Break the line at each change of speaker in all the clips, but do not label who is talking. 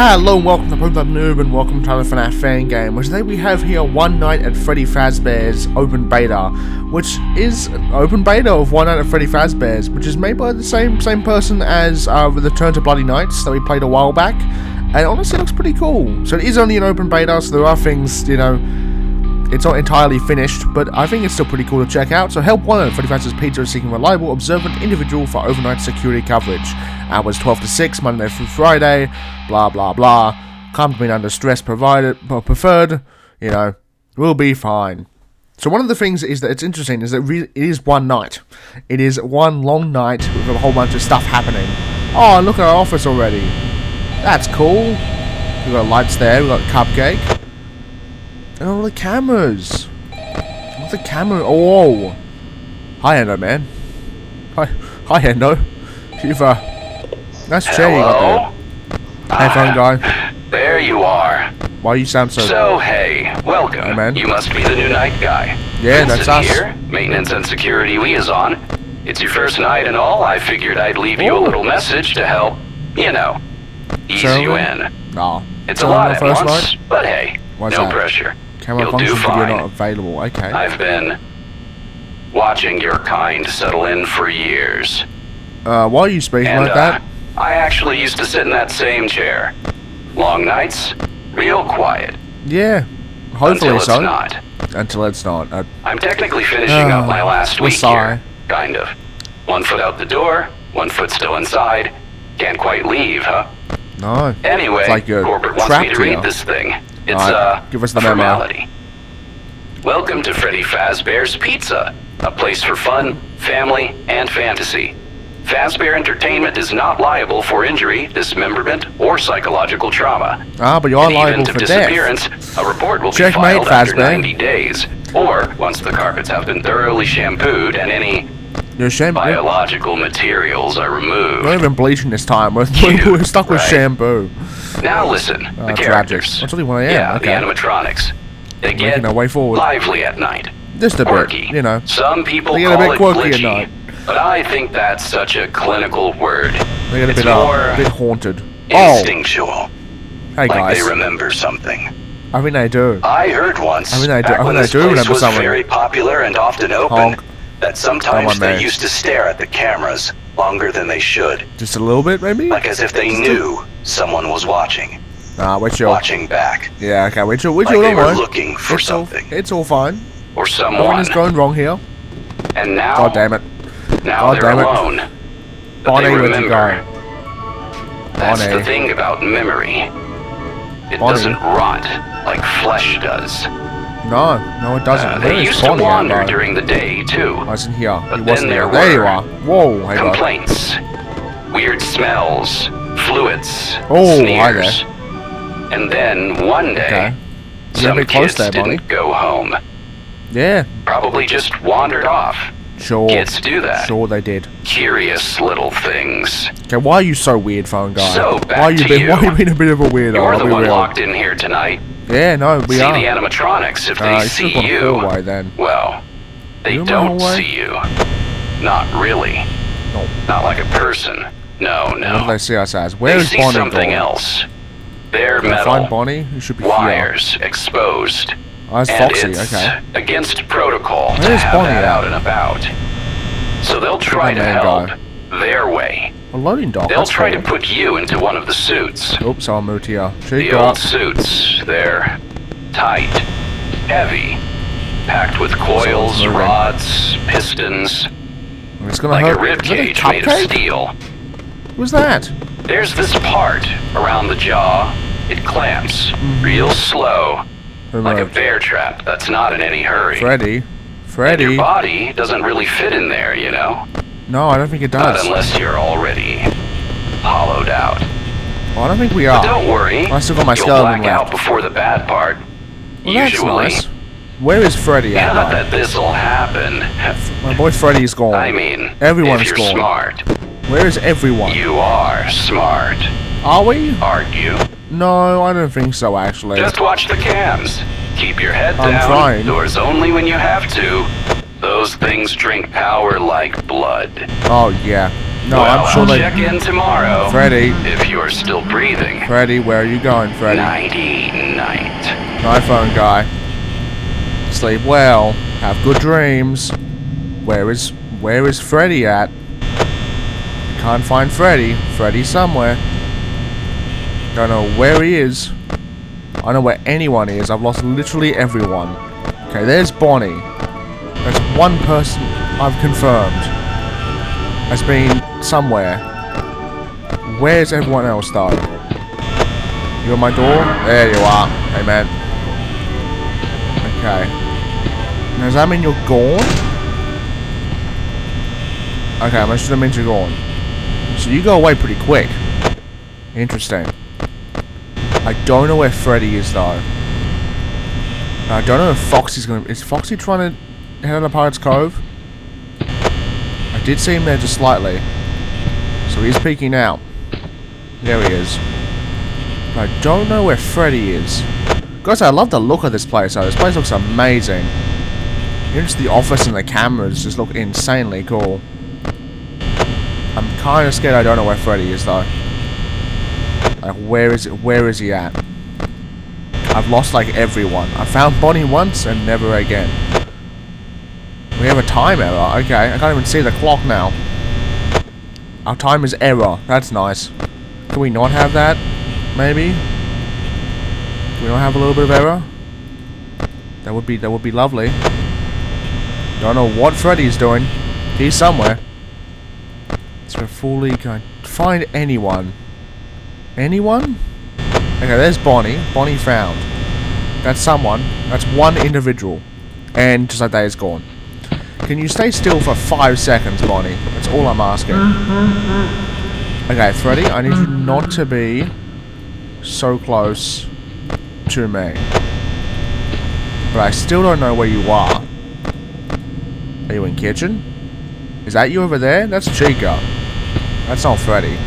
Hello and welcome to TheProPlebNoob and welcome to another FNaF Fangame, which today we have here One Night at Freddy Fazbear's open beta, which is an open beta of One Night at Freddy Fazbear's, which is made by the same person as the Return to Bloody Nights that we played a while back, and honestly it looks pretty cool. So it is only an open beta, so there are things, you know, it's not entirely finished, but I think it's still pretty cool to check out. So help One Night at Freddy Fazbear's Pizza is seeking reliable, observant individual for overnight security coverage. Hours 12 to 6, Monday through Friday, blah blah blah. Can't be under stress preferred, you know, we'll be fine. So one of the things is that it's interesting is that it is one night. It is one long night with a whole bunch of stuff happening. Oh, look at our office already. That's cool. We've got lights there, we've got a cupcake. And all the cameras. What's the camera? Oh, hi Endo, man. Hi Endo. You've nice chair you got there. Hey, phone guy.
There you are.
Why you sound so...
So, hey, welcome.
Hey, man.
You must be the new night guy.
Yeah, that's us.
Here, maintenance and security liaison. It's your first night and all. I figured I'd leave you a little message to help, you know, ease you in.
No.
It's a lot at once, but hey, no pressure.
Camera function video not available. Okay.
I've been watching your kind settle in for years.
Why are you speaking like that?
I actually used to sit in that same chair. Long nights, real quiet.
Yeah, hopefully so.
Until it's not.
Until it's not.
I'm technically finishing up my last week here. Kind of. 1 foot out the door, 1 foot still inside. Can't quite leave, huh?
No.
Anyway,
like
corporate wants me to read this thing. It's
give us the
formality. Welcome to Freddy Fazbear's Pizza, a place for fun, family, and fantasy. Fazbear Entertainment is not liable for injury, dismemberment, or psychological trauma.
But you are liable for
disappearance, a report will be filed after 90 days, or once the carpets have been thoroughly shampooed and any biological materials are removed.
Not even bleaching this time. We're stuck with shampoo.
Now listen, the characters.
That's really what I am.
Yeah, the animatronics. They get
our way forward.
Lively at night.
Just a
quirky.
bit, you know.
Some people
they get
call
a bit quirky
it glitchy,
at night.
but I think that's such a clinical word.
They get a bit haunted.
Instinctual.
Hey guys.
Like they remember something.
I think they do.
I heard once.
I think they do.
I think
they do remember
was
something.
Very popular and often open. That sometimes they used to stare at the cameras longer than they should.
Just a little bit, maybe?
Like as if they knew someone was watching.
Wait till.
Watching back.
Yeah, okay, wait till.
Like they were looking for something.
It's all fine.
Or someone.
Nothing is going wrong here.
And now.
God damn it.
Now they're alone.
Bonnie, where'd you go?
That's the thing about memory. It doesn't rot like flesh does.
No, it doesn't.
They used to wander during the day, too.
I wasn't here.
But then
there you are. Whoa, hey
complaints, weird smells, fluids,
Hi
sneers.
there.
And then one day, some kids didn't go home.
Yeah.
Probably just wandered off.
Sure.
Kids do that.
Sure they did.
Curious little things.
Okay, why are you so weird, phone guy?
So back
why you being a bit of a weirdo?
You're the one locked in here tonight.
Yeah, no, we are.
See the animatronics if they see you.
Then.
Well, they don't see you. Not really.
No.
Not like a person. No.
What do they see us as? Where is Bonnie?
They see something else. Bare metal.
Find Bonnie? You should be
wires exposed.
Oh, that's Foxy. Okay.
Against protocol to
Where's
have
Bonnie
that out and about. So they'll try to help their way.
A loading dock.
They'll try to put you into one of the suits.
Oops, I moved here.
The old suits, they're tight, heavy, packed with coils, rods, pistons.
It's gonna
like
hurt.
A rib cage made of steel.
What's that?
There's this part around the jaw. It clamps real slow, like a bear trap that's not in any hurry.
Freddy.
And your body doesn't really fit in there, you know?
No, I don't think it does.
Not unless you're already hollowed out.
Well, I don't think we are.
But don't worry.
I still got my
You'll
skeleton
black out before the bad part.
Well,
usually.
That's nice. Where is Freddy at?
Not that this'll happen.
My boy Freddy's gone.
I mean,
everyone's
if you're
gone.
Smart.
Where is everyone?
You are smart.
Are we?
Aren't you?
No, I don't think so, actually.
Just watch the cams. Keep your head down.
I'm trying.
Doors only when you have to. Those things drink power like blood.
Oh, yeah. No,
well,
I'm sure
I'll check in tomorrow.
Freddy.
If you're still breathing.
Freddy, where are you going, Freddy?
Nighty-night.
Night phone guy. Sleep well. Have good dreams. Where is Freddy at? Can't find Freddy. Freddy's somewhere. Don't know where he is. I don't know where anyone is. I've lost literally everyone. Okay, there's Bonnie. That's one person I've confirmed has been somewhere. Where's everyone else though? You at my door? There you are. Hey man. Okay. Now, does that mean you're gone? Okay, I should have meant you're gone. So you go away pretty quick. Interesting. I don't know where Freddy is though. I don't know if Foxy's gonna... Is Foxy trying to head out of Pirate's Cove? I did see him there just slightly. So he's peeking out. There he is. But I don't know where Freddy is. Guys, I love the look of this place though. This place looks amazing. Even just the office and the cameras just look insanely cool. I'm kind of scared I don't know where Freddy is though. Like, where is he at? I've lost like everyone. I found Bonnie once and never again. We have a time error. Okay, I can't even see the clock now. Our time is error. That's nice. Can we not have that? Maybe? Can we not have a little bit of error? That would be lovely. Don't know what Freddy's doing. He's somewhere. So fully can't find anyone. Anyone? Okay, there's Bonnie. Bonnie found. That's someone. That's one individual. And just like that, is gone. Can you stay still for 5 seconds, Bonnie? That's all I'm asking. Okay, Freddy, I need you not to be so close to me. But I still don't know where you are. Are you in kitchen? Is that you over there? That's Chica. That's not Freddy.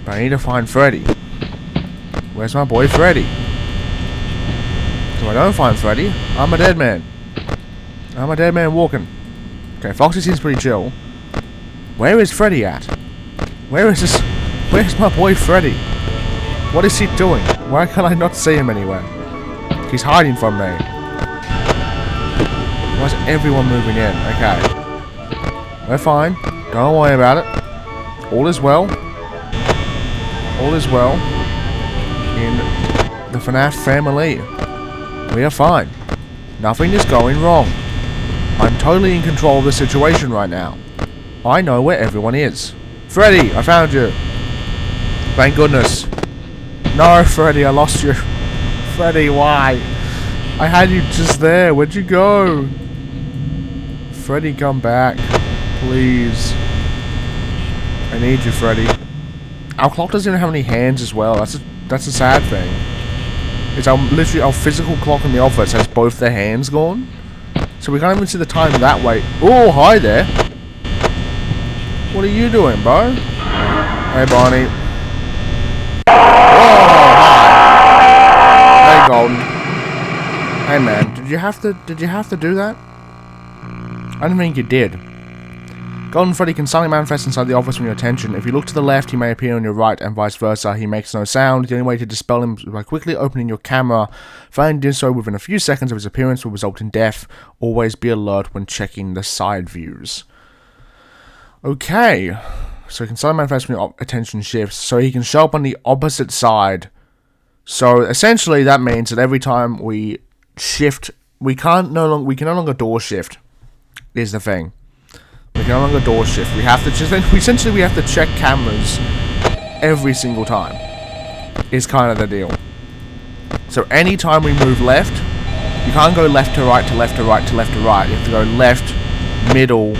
But I need to find Freddy. Where's my boy Freddy? So I don't find Freddy, I'm a dead man. I'm a dead man walking. Okay, Foxy seems pretty chill. Where is Freddy at? Where's my boy Freddy? What is he doing? Why can I not see him anywhere? He's hiding from me. Why is everyone moving in? Okay. We're fine. Don't worry about it. All is well. All is well. In the FNaF family. We are fine. Nothing is going wrong. I'm totally in control of the situation right now. I know where everyone is. Freddy, I found you. Thank goodness. No, Freddy, I lost you. Freddy, why? I had you just there. Where'd you go? Freddy, come back. Please. I need you, Freddy. Our clock doesn't even have any hands as well. That's a sad thing. It's literally our physical clock in the office has both their hands gone. So we can't even see the time that way. Oh, hi there. What are you doing, bro? Hey, Bonnie. Oh, hi. Hey, Golden. Hey, man. Did you have to do that? I don't think you did. Golden Freddy can suddenly manifest inside the office from your attention. If you look to the left, he may appear on your right, and vice versa. He makes no sound. The only way to dispel him is by quickly opening your camera. Failing to do so within a few seconds of his appearance will result in death. Always be alert when checking the side views. Okay. So he can suddenly manifest when your attention shifts. So he can show up on the opposite side. So essentially that means that every time we shift, we can no longer door shift. Is the thing. We can no longer door shift. We have to essentially we have to check cameras every single time. Is kind of the deal. So anytime we move left, you can't go left to right to left to right to left to right. You have to go left, middle,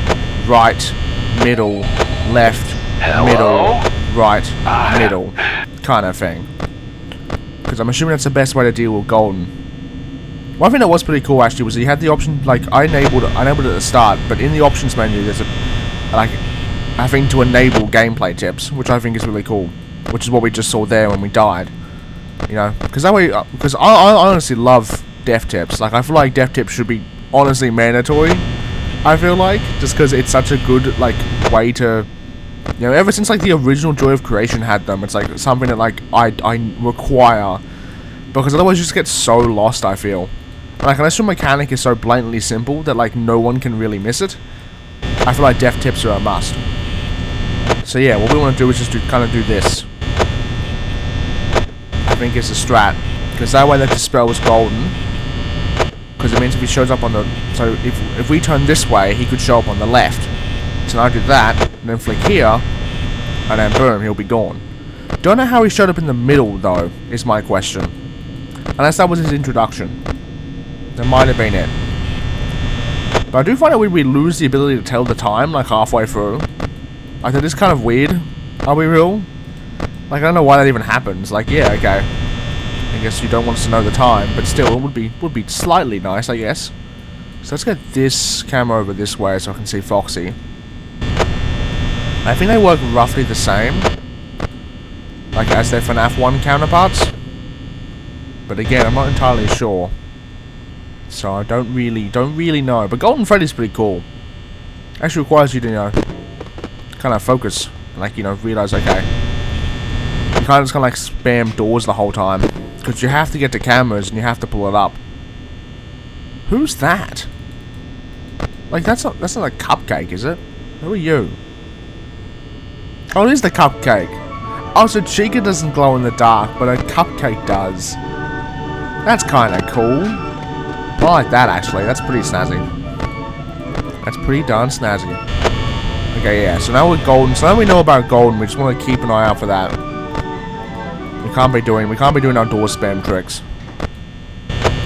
right, middle, left,
Hello?
middle, right, middle, kind of thing. Because I'm assuming that's the best way to deal with Golden. One thing that was pretty cool actually was that you had the option, like I enabled it at the start, but in the options menu there's I think to enable gameplay tips, which I think is really cool, which is what we just saw there when we died. You know, because that way, because I honestly love death tips. Like I feel like death tips should be honestly mandatory I feel like, just because it's such a good, like, way to, you know, ever since, like, the original Joy of Creation had them, it's, like, something that, like, I require, because otherwise you just get so lost, I feel. Like, unless your mechanic is so blatantly simple that, like, no one can really miss it, I feel like death tips are a must. So, yeah, what we want to do is just kind of do this. I think it's a strat, because that way that dispel is golden. Because it means if he shows up on the... So, if we turn this way, he could show up on the left. So now I do that, and then flick here, and then boom, he'll be gone. Don't know how he showed up in the middle, though, is my question. Unless that was his introduction. That might have been it. But I do find that we lose the ability to tell the time, like, halfway through. Like, that is kind of weird. Are we real? Like, I don't know why that even happens. Like, yeah, okay. I guess you don't want us to know the time, but still, it would be slightly nice, I guess. So let's get this camera over this way so I can see Foxy. I think they work roughly the same, like as their FNaF 1 counterparts. But again, I'm not entirely sure. So I don't really know. But Golden Freddy's pretty cool. Actually requires you to, you know, kind of focus, like, you know, realize, okay, you can't just kind of like spam doors the whole time. Because you have to get to cameras and you have to pull it up. Who's that? Like, that's not a cupcake, is it? Who are you? Oh, it is the cupcake. Oh, so Chica doesn't glow in the dark, but a cupcake does. That's kind of cool. I like that, actually. That's pretty snazzy. That's pretty darn snazzy. Okay, yeah. So now we're golden. So now we know about golden. We just want to keep an eye out for that. We can't be doing our door spam tricks.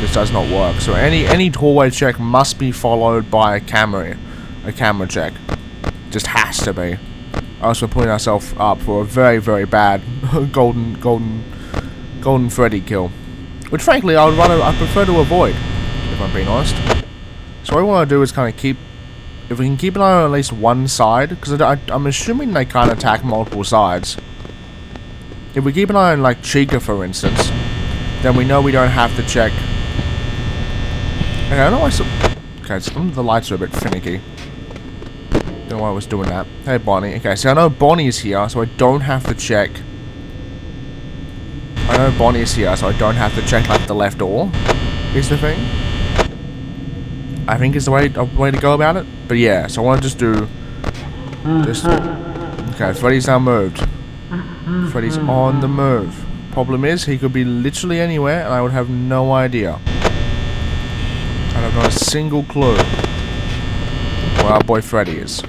This does not work. So any hallway check must be followed by a camera check. Just has to be. Else we're putting ourselves up for a very, very bad golden Freddy kill, which frankly I prefer to avoid, if I'm being honest. So what I want to do is kind of if we can keep an eye on at least one side, because I'm assuming they can't attack multiple sides. If we keep an eye on, like, Chica, for instance, then we know we don't have to check. Okay, I don't know why okay, some of the lights are a bit finicky. Don't know why I was doing that. Hey, Bonnie. Okay, so I know Bonnie's here, so I don't have to check. I know Bonnie's here, so I don't have to check, like, the left door, is the thing. I think is the way to go about it. But yeah, so I want to just do... Okay, Freddy's now moved. Freddy's on the move. Problem is, he could be literally anywhere, and I would have no idea. I'd have not a single clue where our boy Freddy is.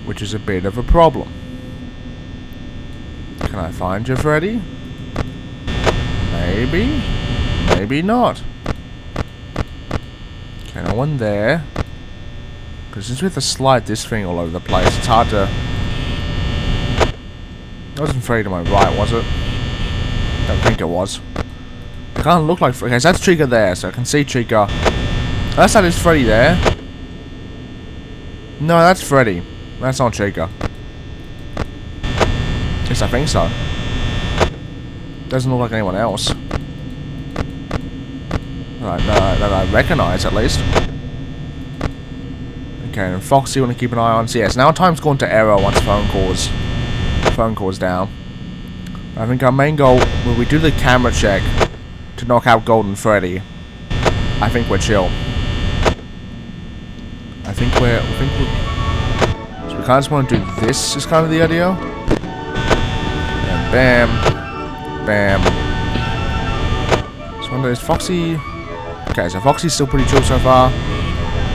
Which is a bit of a problem. Can I find you, Freddy? Maybe. Maybe not. Okay, no one there. Because since we have to slide this thing all over the place, it's hard to... It wasn't Freddy to my right, was it? Don't think it was. It can't look like... Okay, so that's Chica there, so I can see Chica. Unless that is Freddy there. No, that's Freddy. That's not Chica. Yes, I think so. Doesn't look like anyone else. That I recognize, at least. Okay, and Foxy want to keep an eye on. So yes, now time's gone to error once phone calls down. I think our main goal, when we do the camera check to knock out Golden Freddy, I think we're chill. I think we're so we kind of just want to do this is kind of the idea. And bam, bam. So is Foxy? Okay, so Foxy's still pretty chill so far.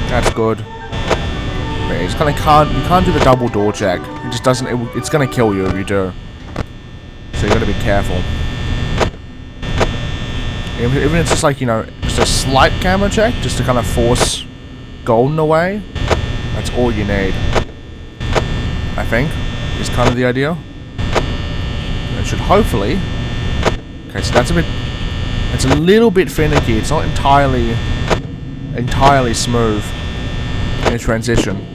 That's good. But you just kind of can't do the double door check. It just doesn't. It's gonna kill you if you do. So you gotta be careful. Even if it's just like, you know, just a slight camera check, just to kind of force Golden away. That's all you need. I think is kind of the idea. And it should hopefully. Okay, so that's a bit. It's a little bit finicky. It's not entirely smooth in a transition.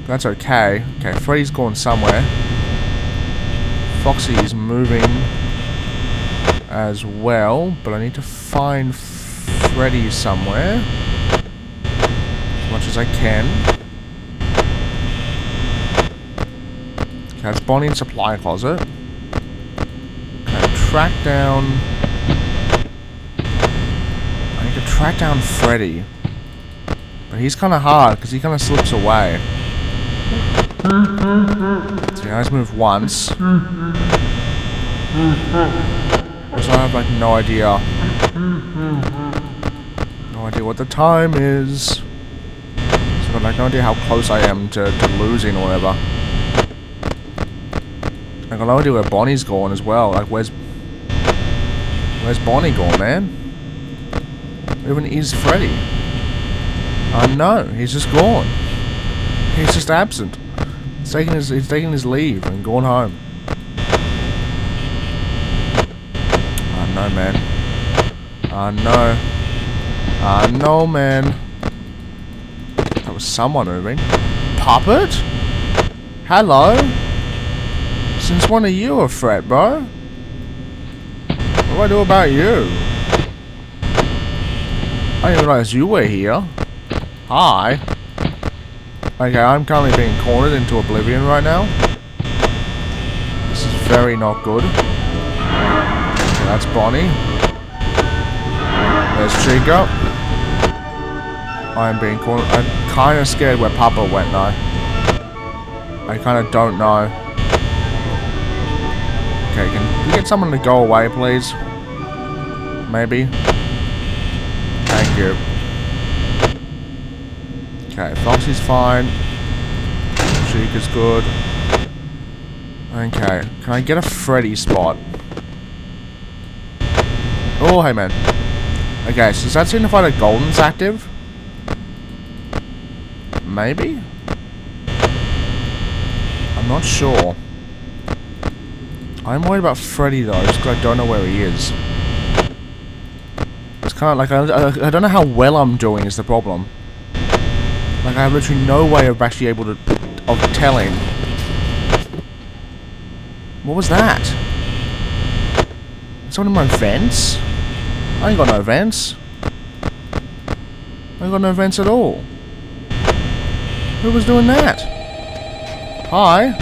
But that's okay. Okay, Freddy's gone somewhere. Foxy is moving as well, but I need to find Freddy somewhere. much as I can. Okay, that's Bonnie in supply closet. Okay, track down... I need to track down Freddy. But he's kind of hard, because he kind of slips away. So I just move once. Also, I have like no idea. No idea what the time is. So I've got like no idea how close I am to losing or whatever. I've got no idea where Bonnie's gone as well. Like where's Bonnie gone, man? Even is Freddy? No, he's just gone. He's just absent. He's taking his leave and gone home. Oh no, man. Oh no. Oh no, man. That was someone moving. Puppet? Hello? Since when are you a threat, bro? What do I do about you? I didn't realize you were here. Hi. Okay, I'm currently being cornered into oblivion right now. This is very not good. Okay, that's Bonnie. There's Chica. I'm being cornered. I'm kind of scared where Papa went now. I kind of don't know. Okay, can we get someone to go away, please? Maybe. Thank you. Okay, Foxy's fine. Chica's good. Okay, can I get a Freddy spot? Oh, hey man. Okay, so does that signify that Golden's active? Maybe? I'm not sure. I'm worried about Freddy though, just because I don't know where he is. It's kind of like, I don't know how well I'm doing is the problem. Like, I have literally no way of actually able to... of telling. What was that? Is someone in my vents? I ain't got no vents. I ain't got no vents at all. Who was doing that? Hi?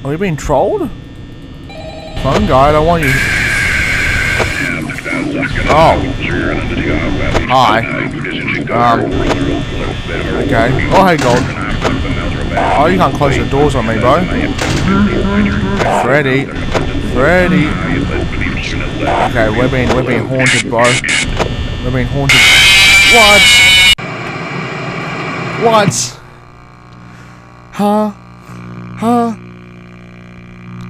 Are we being trolled? Phone guy, I don't want you... Oh. Hi. Okay. Oh, hey, Gold. Oh, you can't close the doors on me, bro. Freddy. Freddy. Okay, we're being haunted, bro. We're being haunted. What? What? Huh? Huh?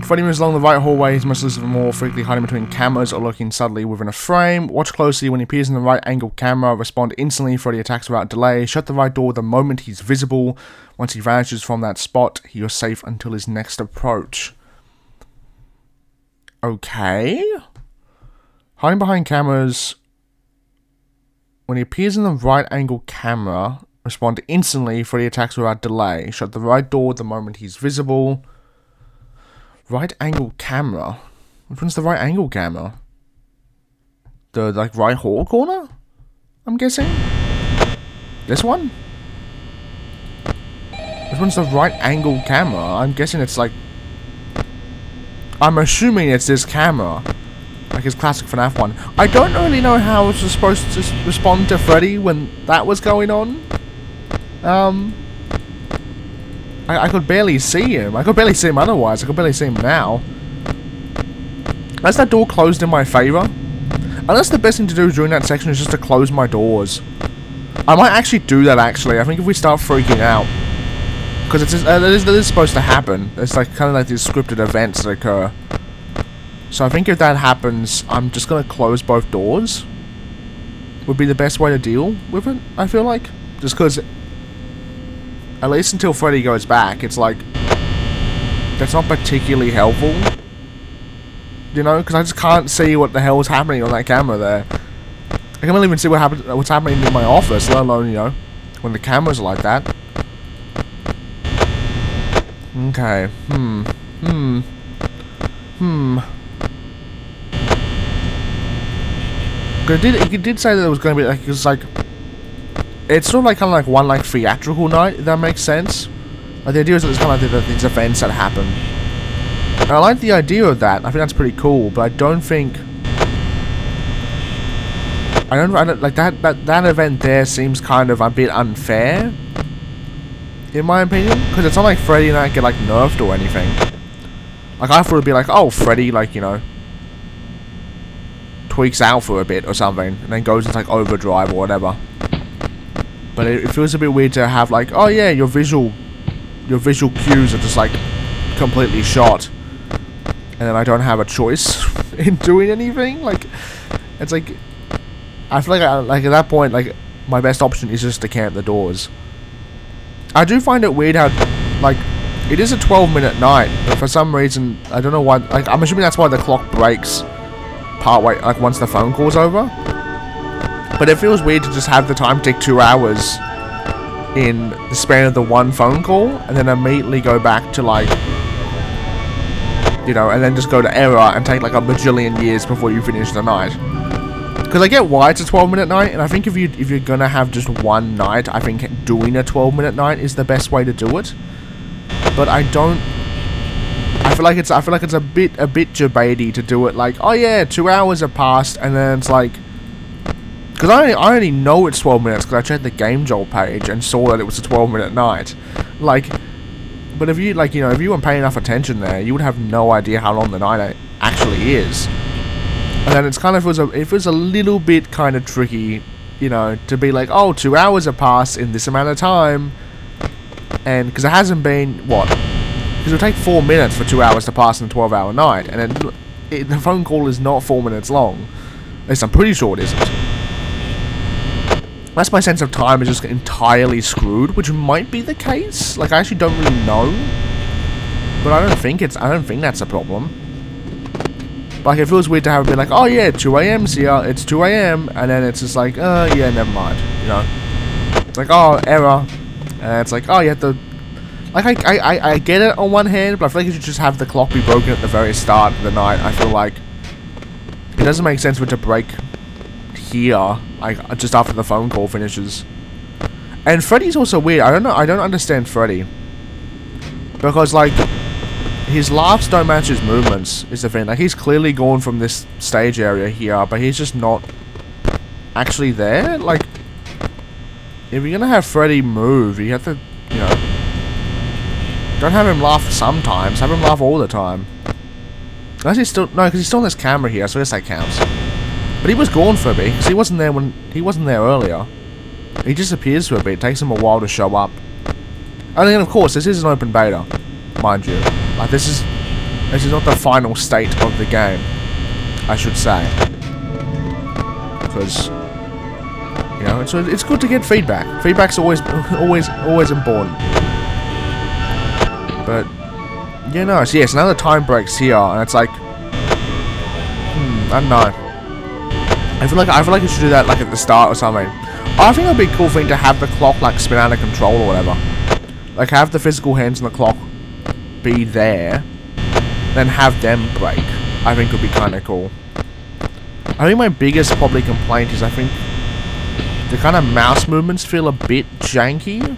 Freddy moves along the right hallway. He's much less more frequently hiding between cameras or lurking subtly within a frame. Watch closely when he appears in the right angle camera. Respond instantly. Freddy attacks without delay. Shut the right door the moment he's visible. Once he vanishes from that spot, you're safe until his next approach. Okay. Hiding behind cameras. When he appears in the right angle camera, respond instantly. Freddy attacks without delay. Shut the right door the moment he's visible. Right angle camera? Which one's the right angle camera? The, like, right hall corner? I'm guessing? This one? Which one's the right angle camera? I'm guessing it's like... I'm assuming it's this camera. Like his classic FNaF one. I don't really know how I was supposed to respond to Freddy when that was going on. I could barely see him. I could barely see him otherwise. I could barely see him now. Unless that door closed in my favor. Unless the best thing to do during that section is just to close my doors. I might actually do that, actually. I think if we start freaking out. Because that is supposed to happen. It's like kind of like these scripted events that occur. So I think if that happens, I'm just going to close both doors. Would be the best way to deal with it, I feel like. Just because... at least until Freddy goes back, it's like... that's not particularly helpful. You know? Because I just can't see what the hell is happening on that camera there. I can't even see what's happening in my office, let alone, you know, when the cameras are like that. Okay. But he did say that it was going to be like... it was like... it's sort of like kind of like one like theatrical night, if that makes sense. Like the idea is that there's kind of like these events that happen. And I like the idea of that. I think that's pretty cool, but I don't like that event there seems kind of a bit unfair, in my opinion, because it's not like Freddy and I get like nerfed or anything. Like I thought it'd be like, oh, Freddy, like, you know, tweaks out for a bit or something, and then goes into like overdrive or whatever. But it feels a bit weird to have like, oh yeah, your visual cues are just like completely shot, and then I don't have a choice in doing anything. Like, it's like, I feel like at that point, like, my best option is just to camp the doors. I do find it weird how, like, it is a 12-minute night, but for some reason, I don't know why, like, I'm assuming that's why the clock breaks partway, like, once the phone call's over. But it feels weird to just have the time take 2 hours in the span of the one phone call, and then immediately go back to, like, you know, and then just go to error and take, like, a bajillion years before you finish the night. Because I get why it's a 12-minute night, and I think if you're gonna have just one night, I think doing a 12-minute night is the best way to do it. But I feel like it's a bit debatey to do it like, oh yeah, 2 hours have passed, and then it's like, because I already know it's 12 minutes because I checked the Game Joel page and saw that it was a 12-minute night. Like, but if you, like, you know, if you weren't paying enough attention there, you would have no idea how long the night actually is. And then it's kind of it feels a little bit kind of tricky, you know, to be like, oh, 2 hours have passed in this amount of time, and because it hasn't been what, because it would take 4 minutes for 2 hours to pass in a 12-hour night, and then the phone call is not 4 minutes long. At least I'm pretty sure it isn't. That's my sense of time is just entirely screwed, which might be the case. Like, I actually don't really know, but I don't think that's a problem. Like, it feels weird to have it be like, oh yeah, 2 a.m.'s here, it's 2 a.m, and then it's just like, yeah, never mind, you know. It's like, oh, error, and it's like, oh, you have to, like, I get it on one hand, but I feel like you should just have the clock be broken at the very start of the night. I feel like it doesn't make sense for it to break here, like, just after the phone call finishes. And Freddy's also weird. I don't understand Freddy, because, like, his laughs don't match his movements, is the thing. Like, he's clearly gone from this stage area here, but he's just not actually there. Like, if you're gonna have Freddy move, you have to, you know, don't have him laugh sometimes, have him laugh all the time. Unless he's still, no, because he's still on this camera here, so I guess that counts. But he was gone for a bit, because he wasn't there earlier. He disappears for a bit, it takes him a while to show up. And then, of course, this is an open beta, mind you. Like, this is not the final state of the game, I should say. Because, you know, it's good to get feedback. Feedback's always important. But, yeah, no, so yes, now the time breaks here, and it's like, I don't know. I feel like you should do that, like, at the start or something. I think it'd be a cool thing to have the clock, like, spin out of control or whatever. Like, have the physical hands on the clock be there, then have them break. I think would be kind of cool. I think my biggest probably complaint is I think the kind of mouse movements feel a bit janky.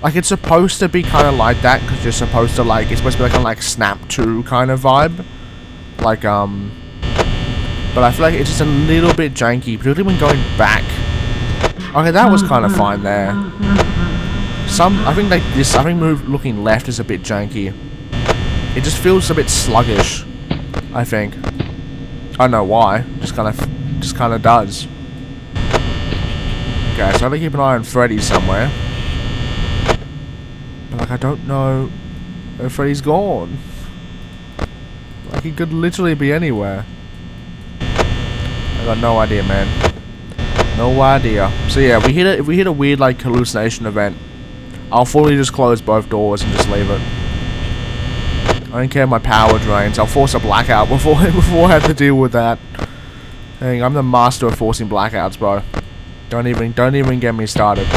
Like, it's supposed to be kind of like that because you're supposed to, like, it's supposed to be like kind of like Snap 2 kind of vibe. Like, but I feel like it's just a little bit janky, particularly when going back. Okay, that was kind of fine there. I think like this, I think move looking left is a bit janky. It just feels a bit sluggish, I think. I don't know why, just kind of does. Okay, so I have to keep an eye on Freddy somewhere. But like, I don't know if Freddy's gone. Like, he could literally be anywhere. I got no idea, man. No idea. So yeah, if we hit a weird like hallucination event, I'll fully just close both doors and just leave it. I don't care if my power drains. I'll force a blackout before I have to deal with that. Dang, I'm the master of forcing blackouts, bro. Don't even get me started.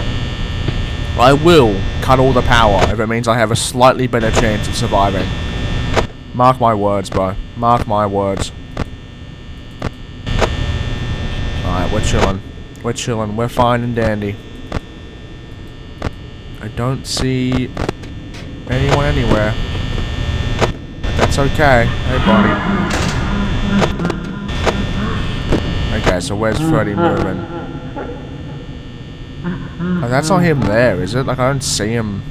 I will cut all the power if it means I have a slightly better chance of surviving. Mark my words, bro. Mark my words. Alright, we're chilling. We're chilling. We're fine and dandy. I don't see anyone anywhere. But that's okay. Hey, buddy. Okay, so where's Freddy moving? Oh, that's not him there, is it? Like, I don't see him.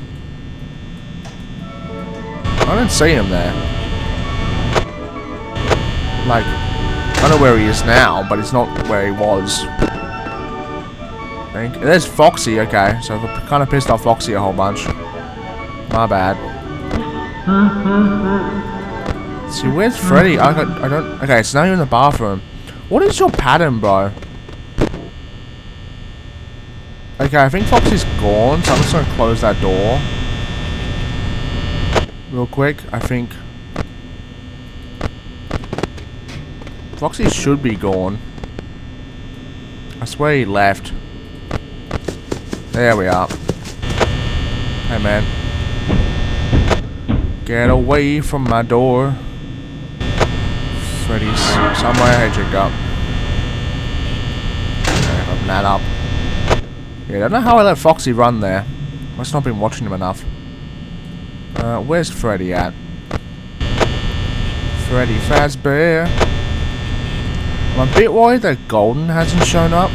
I don't see him there. Like, I don't know where he is now, but it's not where he was. There's Foxy, okay. So I've kind of pissed off Foxy a whole bunch. My bad. See, where's Freddy? I don't... Okay, so now you're in the bathroom. What is your pattern, bro? Okay, I think Foxy's gone, so I'm just gonna close that door. Real quick, I think... Foxy should be gone. I swear he left. There we are. Hey, man. Get away from my door. Freddy's somewhere. Hey, check up. Okay, open that up. Yeah, I don't know how I let Foxy run there. Must not been watching him enough. Where's Freddy at? Freddy Fazbear. I'm a bit worried that Golden hasn't shown up.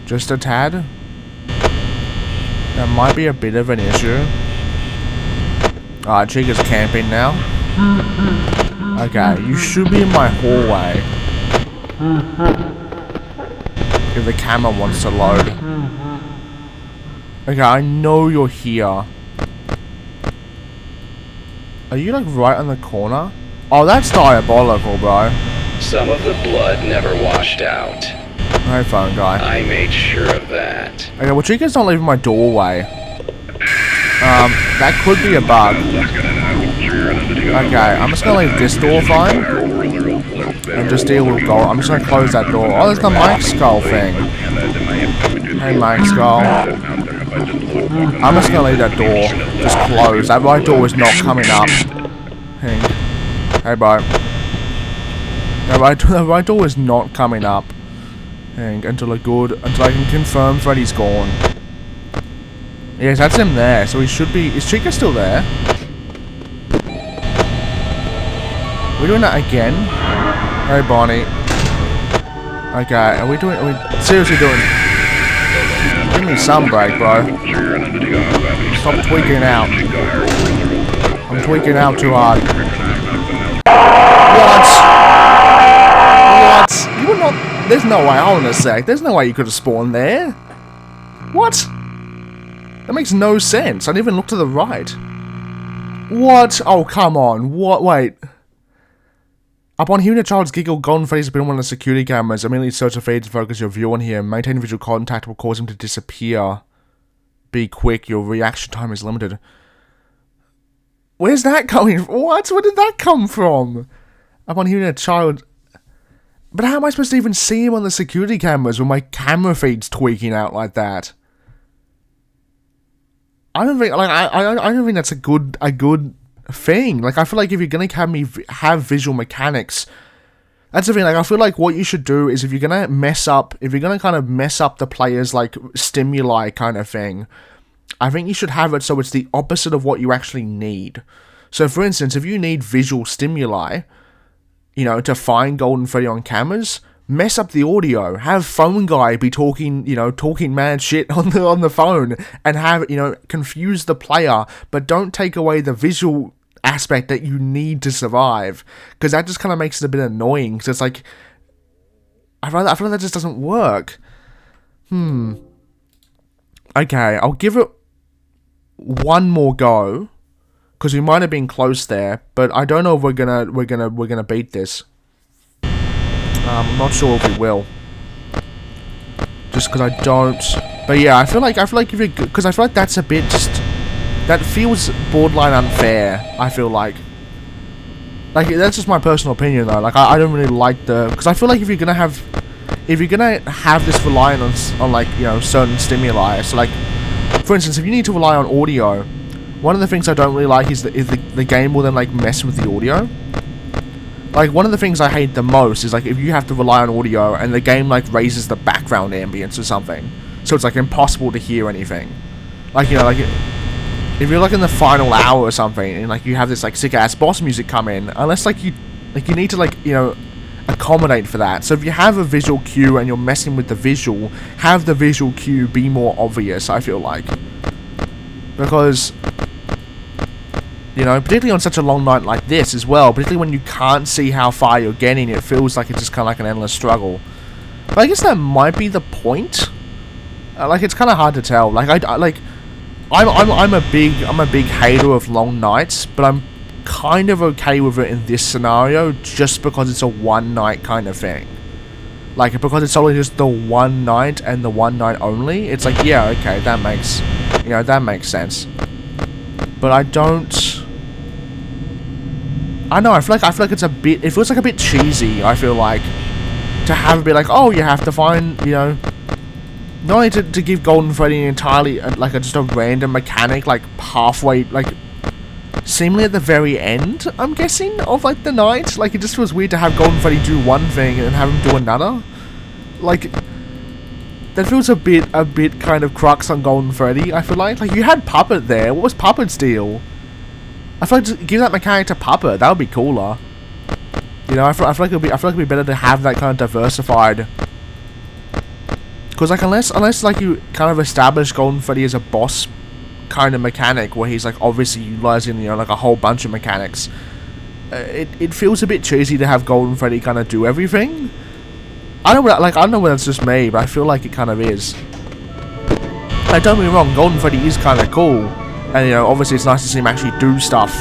Just a tad. That might be a bit of an issue. Alright, Chica's camping now. Okay, you should be in my hallway. If the camera wants to load. Okay, I know you're here. Are you like right on the corner? Oh, that's diabolical, bro.
Some of the blood never washed out.
No phone guy.
I made sure of that.
Okay, well, Chica's not leaving my doorway. That could be a bug. Okay, I'm just gonna leave this door fine. And just deal with gold. I'm just gonna close that door. Oh, there's the Mike Skull thing. Hey, Mike Skull. I'm just gonna leave that door just closed. That right door is not coming up. Hey, bro. The right door is not coming up. Until I can confirm Freddy's gone. Yes, that's him there. So he should be. Is Chica still there? We're doing that again. Hey, Bonnie. Okay, are we seriously doing? Give me some break, bro. Stop tweaking out. I'm tweaking out too hard. What? You were not... There's no way, hold on a sec. There's no way you could have spawned there. What? That makes no sense. I didn't even look to the right. What? Oh, come on. What? Wait. Upon hearing a child's giggle, Golden Freddy's been on one of the security cameras. Immediately search the feed to focus your view on him. Maintain visual contact will cause him to disappear. Be quick. Your reaction time is limited. Where's that coming from? What? Where did that come from? Upon hearing a child... But how am I supposed to even see him on the security cameras when my camera feed's tweaking out like that? I don't think, like, I don't think that's a good thing. Like, I feel like if you're gonna have visual mechanics, that's the thing. Like, I feel like what you should do is if you're gonna kind of mess up the player's like stimuli kind of thing, I think you should have it so it's the opposite of what you actually need. So, for instance, if you need visual stimuli, you know, to find Golden Freddy on cameras, mess up the audio. Have phone guy be talking, you know, talking mad shit on the phone, and have, you know, confuse the player, but don't take away the visual aspect that you need to survive, because that just kind of makes it a bit annoying. Because it's like, I feel like that just doesn't work. Okay, I'll give it one more go. Because we might have been close there, but I don't know if we're gonna beat this. I'm not sure if we will. Just because I don't. But yeah, I feel like if you, because I feel like that's a bit just, that feels borderline unfair. I feel like that's just my personal opinion though. Like I don't really like because I feel like if you're gonna have this relying on like, you know, certain stimuli. So like, for instance, if you need to rely on audio. One of the things I don't really like is the game will then like mess with the audio. Like, one of the things I hate the most is like if you have to rely on audio and the game like raises the background ambience or something, so it's like impossible to hear anything. like, you know, like, if you're like in the final hour or something, and like you have this like sick ass boss music come in, unless like you need to like, you know, accommodate for that. So if you have a visual cue and you're messing with the visual, have the visual cue be more obvious, I feel like. Because, you know, particularly on such a long night like this as well, particularly when you can't see how far you're getting, it feels like it's just kind of like an endless struggle. But I guess that might be the point. Like, it's kind of hard to tell. Like, I'm a big hater of long nights, but I'm kind of okay with it in this scenario just because it's a one night kind of thing. Like, because it's only just the one night and the one night only, it's like, yeah, okay, that makes, you know, that makes sense. But I don't know, I feel like it's a bit, it feels like a bit cheesy, I feel like, to have it be like, oh, you have to find, you know, not only to give Golden Freddy entirely, like, just a random mechanic, like, halfway, like, seemingly at the very end, I'm guessing, of, like, the night. Like, it just feels weird to have Golden Freddy do one thing and have him do another. Like, that feels a bit kind of crux on Golden Freddy, I feel like. Like, you had Puppet there. What was Puppet's deal? I feel like just give that mechanic to Puppet. That would be cooler. You know, I feel like it'd be better to have that kind of diversified. Because, like, unless like you kind of establish Golden Freddy as a boss kind of mechanic where he's like obviously utilizing, you know, like a whole bunch of mechanics, it feels a bit cheesy to have Golden Freddy kind of do everything. I don't know whether it's just me, but I feel like it kind of is. Like, don't get me wrong, Golden Freddy is kind of cool, and, you know, obviously it's nice to see him actually do stuff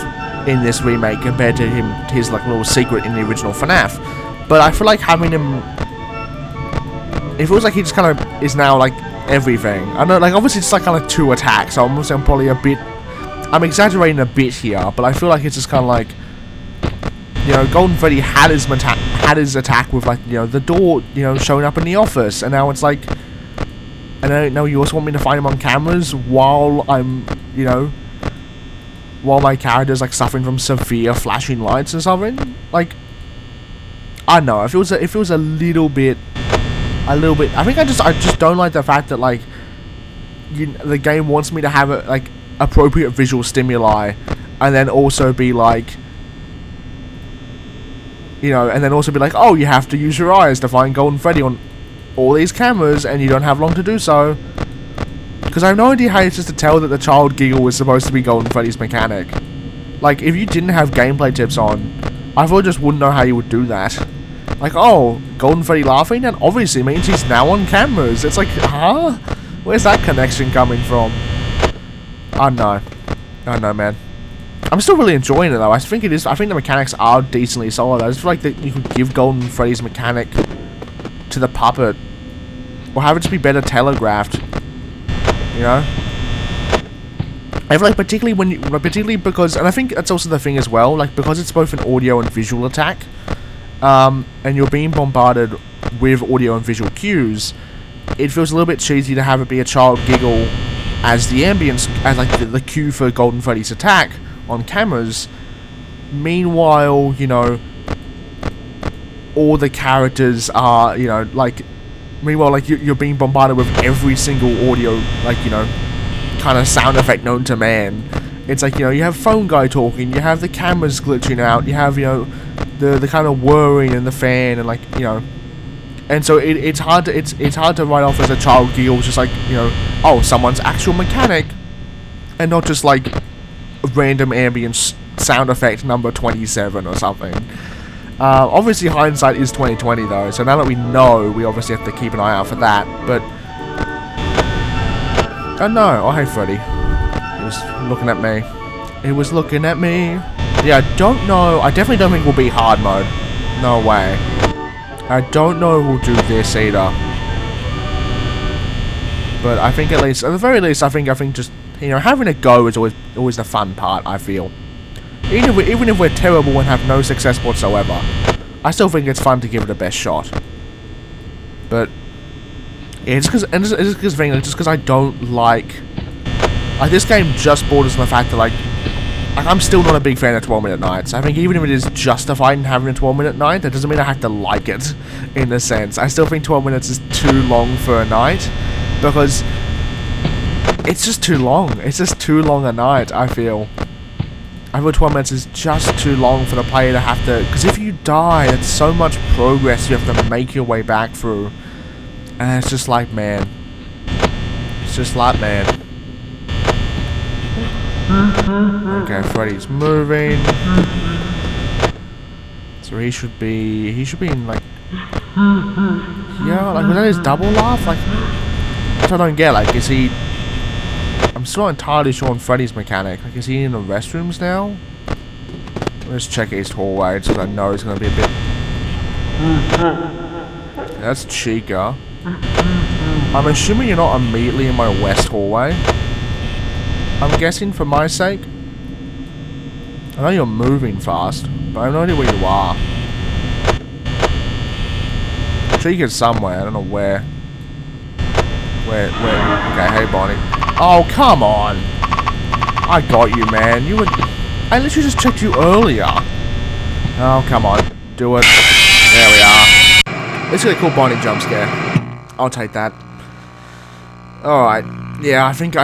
in this remake compared to his like little secret in the original FNaF. But I feel like having him, it feels like he just kind of is now like everything. I know, like, obviously it's like kind of 2 attacks, so I'm probably I'm exaggerating a bit here, but I feel like it's just kind of like, you know, Golden Freddy had his attack with, like, you know, the door, you know, showing up in the office, and now it's like, and now you also want me to find him on cameras while I'm, you know, while my character's like suffering from severe flashing lights or something. Like, I don't know, it feels a little bit. I think I just don't like the fact that, like, the game wants me to have a, like, appropriate visual stimuli, and then also be like, you know, and then also be like, oh, you have to use your eyes to find Golden Freddy on all these cameras, and you don't have long to do so. Because I have no idea how it's just to tell that the child giggle was supposed to be Golden Freddy's mechanic. Like, if you didn't have gameplay tips on, I thought I just wouldn't know how you would do that. Like, oh, Golden Freddy laughing? That obviously means he's now on cameras. It's like, huh? Where's that connection coming from? I don't know, man. I'm still really enjoying it, though. I think the mechanics are decently solid. I just feel like that you could give Golden Freddy's mechanic to the Puppet, or have it just be better telegraphed. You know? I feel like particularly because, and I think that's also the thing as well, like, because it's both an audio and visual attack, and you're being bombarded with audio and visual cues, it feels a little bit cheesy to have it be a child giggle as the ambience, as like the cue for Golden Freddy's attack on cameras. Meanwhile, you know, all the characters are, you know, like, meanwhile, like, you're being bombarded with every single audio, like, you know, kind of sound effect known to man. It's like, you know, you have phone guy talking, you have the cameras glitching out, you have, you know, the kind of whirring and the fan, and, like, you know, and so it's hard to write off as a child giggle, just like, you know, oh, someone's actual mechanic, and not just like a random ambient sound effect number 27 or something. Obviously hindsight is 2020 though, so now that we know, we obviously have to keep an eye out for that. But oh no, oh hey Freddy, he was looking at me. He was looking at me. Yeah, I don't know. I definitely don't think we'll be hard mode. No way. I don't know if we'll do this either. But I think at the very least, I think just, you know, having a go is always the fun part, I feel. Even if we're terrible and have no success whatsoever, I still think it's fun to give it a best shot. But yeah, just because I don't like this game just borders on the fact that like I'm still not a big fan of 12-minute nights. I think even if it is justified in having a 12-minute night, that doesn't mean I have to like it, in a sense. I still think 12 minutes is too long for a night, because it's just too long. It's just too long a night, I feel. Over 12 minutes is just too long for the player to have to... Because if you die, it's so much progress you have to make your way back through. And it's just like, man. It's just like, man. Okay, Freddy's moving. So he should be in, like... Yeah, like, was that his double laugh? Like, which I don't get, like, is he... I'm still not entirely sure on Freddy's mechanic. Like, is he in the restrooms now? Let's check East Hallway, just because I know it's going to be a bit... That's Chica. I'm assuming you're not immediately in my West Hallway. I'm guessing for my sake. I know you're moving fast, but I have no idea where you are. Chica's somewhere, I don't know where. Where? Okay, hey Bonnie. Oh, come on! I got you, man. You were... I literally just checked you earlier. Oh, come on. Do it. There we are. Let's get a cool Bonnie jump scare. I'll take that. Alright. Yeah, I think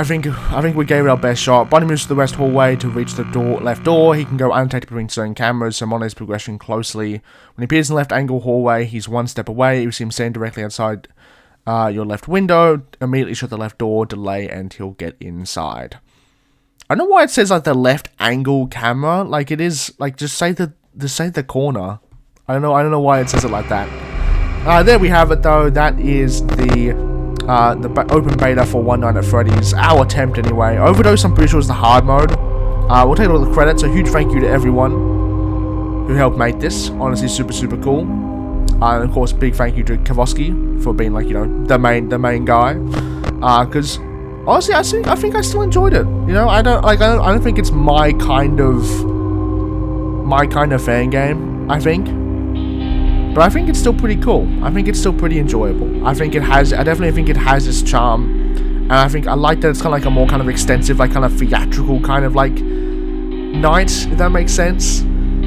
we gave it our best shot. Bonnie moves to the west hallway to reach the left door. He can go undetected between certain cameras, so monitors progression closely. When he appears in the left angle hallway, he's one step away. You see him standing directly outside your left window. Immediately shut the left door, delay, and he'll get inside. I don't know why it says like the left angle camera. Like it is like just say the corner. I don't know why it says it like that. There we have it though. That is the open beta for One Night at Freddy's. Our attempt anyway. Overdose, I'm pretty sure, is the hard mode. We'll take a look at the credits. A huge thank you to everyone who helped make this. Honestly, super cool. And of course, big thank you to 𝐊𝐚𝐳𝐸𝐤𝐲 for being, like, you know, the main guy. Because honestly, I think I still enjoyed it. You know, I don't think it's my kind of fan game. I think. But I think it's still pretty cool. I think it's still pretty enjoyable. I definitely think it has its charm. And I like that it's kind of like a more kind of extensive, like kind of theatrical kind of like night, if that makes sense.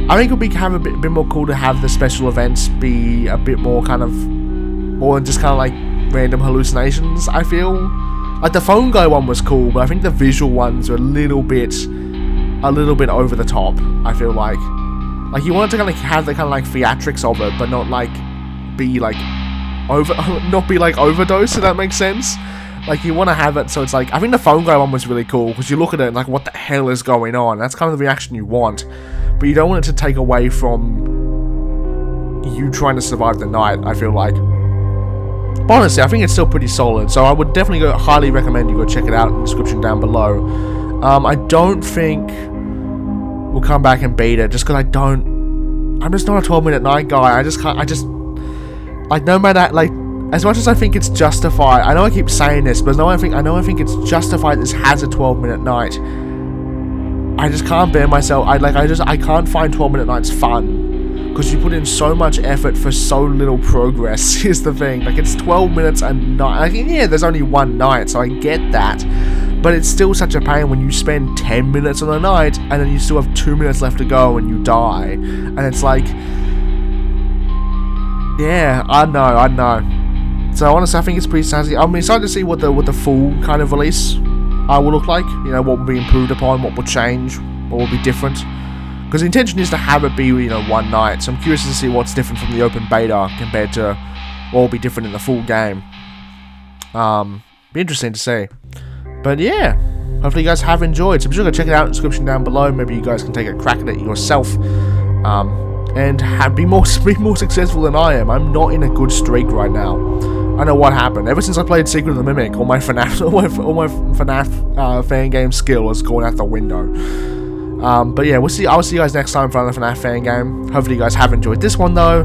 I think it would have a bit more cool to have the special events be a bit more kind of, more than just kind of like random hallucinations, I feel. Like the phone guy one was cool, but I think the visual ones are a little bit over the top, I feel like. Like, you want it to kind of have the kind of like theatrics of it, but not like be like overdose, if that makes sense. Like, you want to have it so it's like, I think the phone guy one was really cool, because you look at it and like, what the hell is going on? That's kind of the reaction you want, but you don't want it to take away from you trying to survive the night, I feel like. But honestly, I think it's still pretty solid, so I would definitely highly recommend you go check it out in the description down below. I don't think we'll come back and beat it, just because I'm just not a 12-minute night guy. Like, no matter, like, as much as I think it's justified, I know I keep saying this, but I know I think it's justified this has a 12-minute night. I just can't bear myself, I can't find 12-minute nights fun, because you put in so much effort for so little progress. Here's the thing, like, it's 12 minutes a night. Like, yeah, there's only one night, so I get that. But it's still such a pain when you spend 10 minutes on a night, and then you still have 2 minutes left to go and you die. And it's like... Yeah, I know. So honestly, I think it's pretty sassy. I'm excited to see what the full kind of release will look like. You know, what will be improved upon, what will change, what will be different. Because the intention is to have it be, you know, one night. So I'm curious to see what's different from the open beta compared to what will be different in the full game. Be interesting to see. But yeah, hopefully you guys have enjoyed. So be sure to check it out in the description down below. Maybe you guys can take a crack at it yourself. And be more successful than I am. I'm not in a good streak right now. I know what happened. Ever since I played Secret of the Mimic, all my FNaF fan game skill has gone out the window. But yeah, I'll see you guys next time for another FNaF fan game. Hopefully you guys have enjoyed this one though.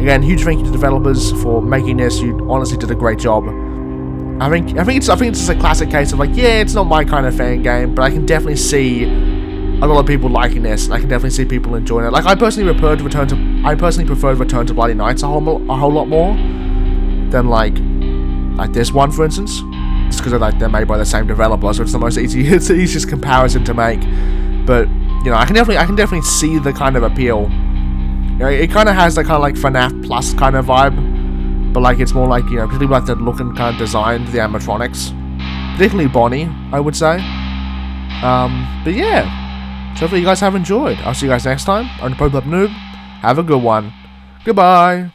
Again, huge thank you to the developers for making this. You honestly did a great job. I think it's just a classic case of like, yeah, it's not my kind of fan game, but I can definitely see a lot of people liking this. I can definitely see people enjoying it. Like, I personally preferred Return to Bloody Nights a whole lot more than like this one, for instance. Just because they're made by the same developer, so it's the easiest comparison to make. But you know, I can definitely see the kind of appeal. You know, it kind of has the kind of like FNaF Plus kind of vibe, but like it's more like, you know, people like the look and kind of design, the animatronics. particularly Bonnie, I would say. But yeah. So hopefully you guys have enjoyed. I'll see you guys next time on TheProPlebNoob. Have a good one. Goodbye.